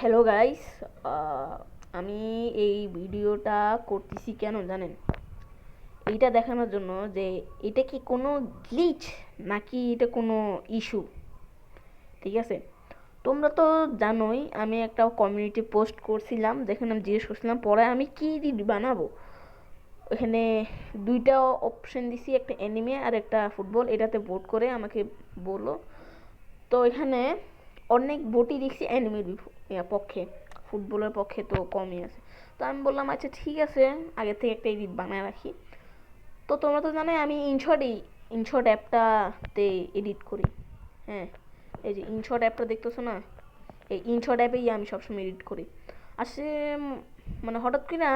Hello guys. আমি এই ভিডিওটা করতেছি কেন জানেন? এইটা দেখানোর জন্য যে এটা কি কোনো গ্লিচ নাকি এটা কোনো ইস্যু। ঠিক আছে, তোমরা তো জানোই আমি একটা কমিউনিটি পোস্ট করছিলাম, যেখানে আমি জিজ্ঞেস করছিলাম পরে আমি কি বানাবো। এখানে দুইটা অপশন দিছি, একটা অ্যানিমে আর একটা ফুটবল, এটাতে ভোট করে আমাকে বলো। তো এখানে অনেক ভোটই দেখছি অ্যানিমের পক্ষে, ফুটবলের পক্ষে তো কমই আছে। তো আমি বললাম আচ্ছা ঠিক আছে, আগে থেকে একটা এডিট বানায় রাখি। তো তোমরা তো জানোই আমি ইনশট অ্যাপটাতে এডিট করি। হ্যাঁ, এই যে ইনশট অ্যাপটা দেখতেছো না, এই ইনশট অ্যাপেই আমি সবসময় এডিট করি। আসলে মানে হঠাৎ করে না,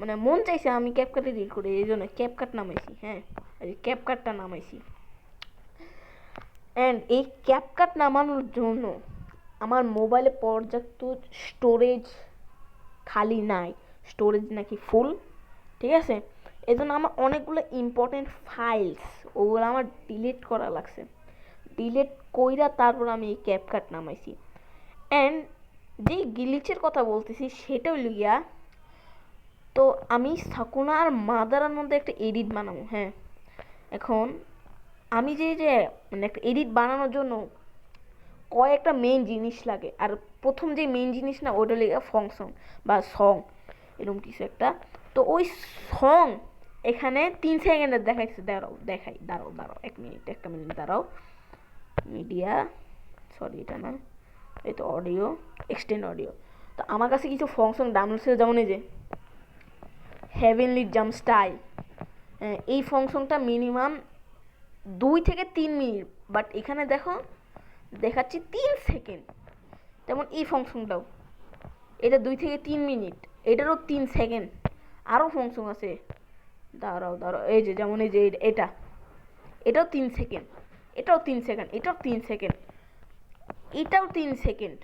মানে মন চাইছে আমি ক্যাপকাট এডিট করি, এই জন্য ক্যাপকাট নামাইছি। হ্যাঁ, এই ক্যাপকাটটা নামাইছি। অ্যান্ড এই ক্যাপকাট নামানোর জন্য আমার মোবাইলে পর্যাপ্ত স্টোরেজ খালি নাই, স্টোরেজ নাকি ফুল। ঠিক আছে, এই জন্য আমার অনেকগুলো ইম্পর্টেন্ট ফাইলস ওগুলো আমার ডিলিট করা লাগছে। ডিলিট কইরা তারপর আমি এই ক্যাপকাট নামাইছি। অ্যান্ড যে গ্লিচের কথা বলতেছি সেটা হইল গিয়া, তো আমি সাকুনা আর মাদারার মধ্যে একটা এডিট বানাবো। হ্যাঁ, এখন আমি যে মানে একটা এডিট বানানোর জন্য কয়েকটা মেইন জিনিস লাগে, আর প্রথম যে মেইন জিনিস না ওটা লেগে ফাংশন বা সং, এরকম কিছু একটা। তো ওই সং এখানে 3 সেকেন্ডের দেখাইছে। দাঁড়াও 1 মিনিট, একটা মিনিট দাঁড়াও। মিডিয়া, সরি এটা না, এই তো অডিও, এক্সটেন্ড অডিও। তো আমার কাছে কিছু ফাংশন ডাউনলোড ছিল, যেমন এই যে হেভেনলি জাম্প স্টাইল। এই ফাংশনটা মিনিমাম 2 থেকে 3 মিনিট, বাট এখানে দেখো দেখাচ্ছি 3 সেকেন্ড। তেমন এই ফাংশনটাও, এটা 2 থেকে 3 মিনিট, এটারও 3 সেকেন্ড। আরও ফাংশন আছে, দাঁড়াও এই যে যেমন এই যে এটা, এটাও 3 সেকেন্ড, এটাও 3 সেকেন্ড, এটাও 3 সেকেন্ড, এটাও 3 সেকেন্ড।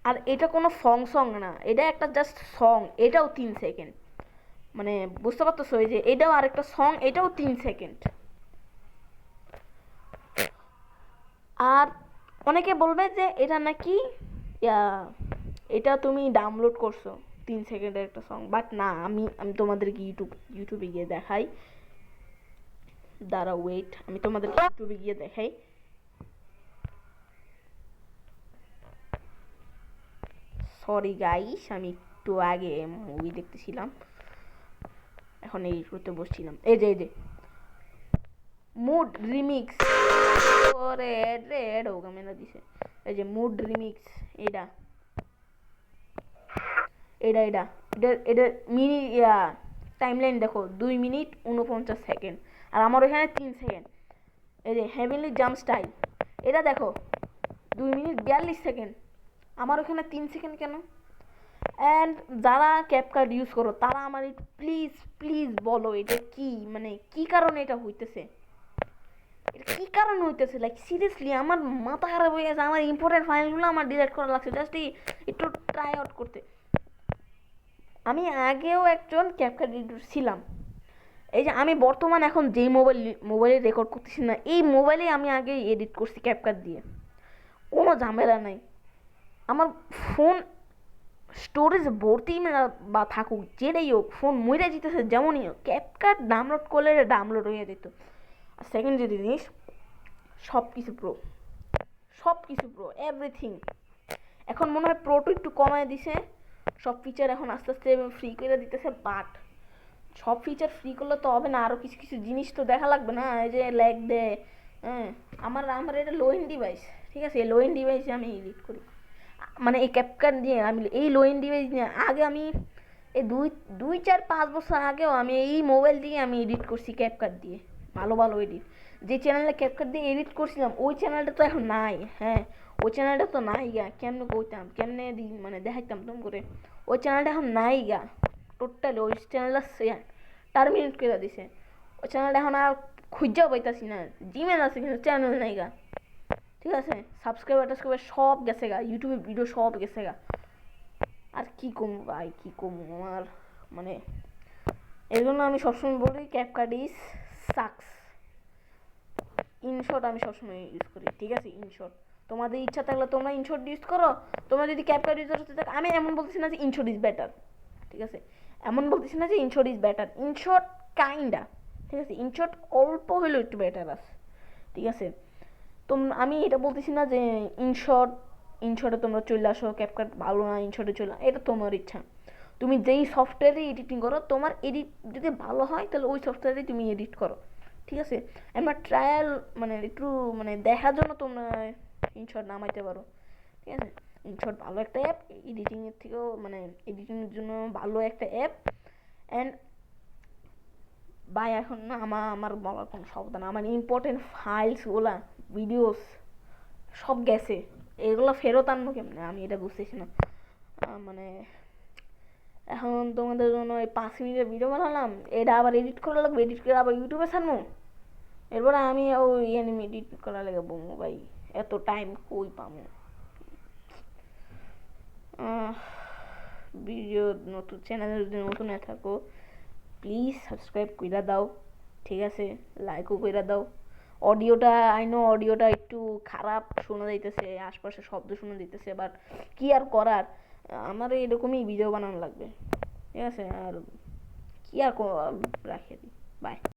আর এটা কোনো সং না, এটা একটা জাস্ট সং, এটাও 3 সেকেন্ড। মানে বুঝতে পারতেছো, এই যে এটাও আরেকটা সং, এটাও 3 সেকেন্ড। আর অনেকে বলবে যে এটা নাকি এটা তুমি ডাউনলোড করছো 3 সেকেন্ডের একটা সং, বাট না, আমি আমি তোমাদেরকে ইউটিউবে গিয়ে দেখাই। দাঁড়া ওয়েট, আমি তোমাদেরকে ইউটিউবে গিয়ে দেখাই। সরি গাইস, আমি একটু আগে মুভি দেখতেছিলাম, এখন এই করতে বসছিলাম। এই যে মুড রিমিক্স, ওরে রেড হোগা মেনা দিছে। এই যে মুড রিমিক্স, এটা এটা এটা এটা এটা মিনি টাইমলাইন দেখো 2 মিনিট 49 সেকেন্ড, আর আমার এখানে 3 সেকেন্ড। এই যে হেভেনলি জাম্প স্টাইল, এটা দেখো 2 মিনিট 42 সেকেন্ড, আমার ওখানে 3 সেকেন্ড কেন? অ্যান্ড যারা ক্যাপকাট ইউজ করো তারা আমার প্লিজ প্লিজ বলো এটা কি, মানে কি কারণে এটা হইতেছে, এটা কি কারণে হইতেছে? লাইক সিরিয়াসলি আমার মাথা খারাপ হয়ে গেছে। আমার ইম্পর্টেন্ট ফাইলগুলো আমার ডিলিট করা লাগছে জাস্ট একটু ট্রাই আউট করতে। আমি আগেও একজন ক্যাপকাট এডিটর ছিলাম। এই যে আমি বর্তমান এখন যেই মোবাইলে রেকর্ড করতেছি না, এই মোবাইলে আমি আগে এডিট করছি ক্যাপকাট দিয়ে, কোনো ঝামেলা নাই। আমার ফোন স্টোরেজ ভর্তি বা থাকুক যেটাই হোক, ফোন মরে যেতেছে যেমনই হোক, ক্যাপকাট ডাউনলোড করলে ডাউনলোড হয়ে যেত। আর সেকেন্ড যে জিনিস, সব কিছু প্রো, সব কিছু প্রো, এভরিথিং। এখন মনে হয় প্রোটো একটু কমায় দিছে, সব ফিচার এখন আস্তে আস্তে ফ্রি করে দিতেছে। বাট সব ফিচার ফ্রি করলে তো হবে না, আরও কিছু কিছু জিনিস তো দেখা লাগবে না। এই যে ল্যাগ দেয়। হ্যাঁ, আমার আমার এটা লো এন্ড ডিভাইস, ঠিক আছে, এই লো এন্ড ডিভাইসে আমি এডিট করি। মানে এই ক্যাপকাট দিয়ে আমি এই লো এন্ড ডিভাইস নিয়ে আগে আমি এই 2 4 5 বছর আগেও আমি এই মোবাইল দিয়ে আমি এডিট করছি ক্যাপকাট দিয়ে, ভালো ভালো এডিট। যে চ্যানেলে ক্যাপকাট দিয়ে এডিট করছিলাম ওই চ্যানেলটা তো এখন নাই। হ্যাঁ, ওই চ্যানেলটা তো নাই গা, কেমনে কইতাম, কেমনে মানে দেখাইতাম তুমি করে। ওই চ্যানেলটা এখন নাই গা, টোটালি ওই চ্যানেলটা টার্মিনেট করে দিছে। ওই চ্যানেলটা এখন আর খুঁজাও পাইতাছি না। জিমেল আছে কিন্তু চ্যানেল নাই গা। ঠিক আছে, সাবস্ক্রাইবার টাবস্ক্রাইবার সব গেছে গা, ইউটিউবে ভিডিও সব গেছে গা। আর কি কমু ভাই, কি কমু আমার, মানে এই জন্য আমি সবসময় বলি ক্যাপকাট ইজ সাকস। ইনশট আমি সবসময় ইউজ করি, ঠিক আছে, ইনশট। তোমাদের ইচ্ছা থাকলে তোমরা ইনশর্ট ইউজ করো, তোমরা যদি ক্যাপকাট ইউজার হতে থাকো, আমি এমন বলতেছি না যে ইনশর্ট ইজ বেটার, ঠিক আছে, এমন বলতেছি না যে InShot is better, InShot kinda, ঠিক আছে, ইনশর্ট অল্প হলেও একটু বেটার আছে, ঠিক আছে। আমি এটা বলতেছি না যে ইনশর্টে তোমরা চলে আসো, ক্যাপকাট ভালো না ইনশর্টে চলে, এটা তোমার ইচ্ছা। তুমি যেই সফটওয়্যারে এডিটিং করো, তোমার এডিট যদি ভালো হয় তাহলে ওই সফটওয়্যারে তুমি এডিট করো, ঠিক আছে। এবার ট্রায়াল মানে একটু মানে দেখার জন্য তোমরা ইনশর্ট নামাইতে পারো, ঠিক আছে। ইনশর্ট ভালো একটা অ্যাপ, এডিটিংয়ের থেকেও মানে এডিটিংয়ের জন্য ভালো একটা অ্যাপ। অ্যান্ড ভাই এখন না আমার বলার কোনো শব্দ না, আমার ইম্পর্টেন্ট ফাইলসগুলা ভিডিওস সব গেছে, এগুলো ফেরত আনবো কেমনে আমি এটা বুঝতেছি না। মানে এখন তোমাদের জন্য এই 5 মিনিটের ভিডিও বানালাম, এটা আবার এডিট করা লাগবে, এডিট করে আবার ইউটিউবে ছাড়বো, এরপরে আমি ওই অ্যানিমে এডিট করা লাগে বমু ভাই, এত টাইম কই পামু। ভিডিও নতুন চ্যানেলে যদি নতুন হয়ে থাকো প্লিজ সাবস্ক্রাইব কইরা দাও, ঠিক আছে, লাইকও কইরা দাও। অডিওটা আইনো অডিওটা একটু খারাপ শোনা যাইতেছে, আশপাশে শব্দ শোনা যাইতেছে, বাট কি আর করার, আমার এরকমই ভিডিও বানানো লাগবে, ঠিক আছে। আর কি আর রাখে দিই, বাই।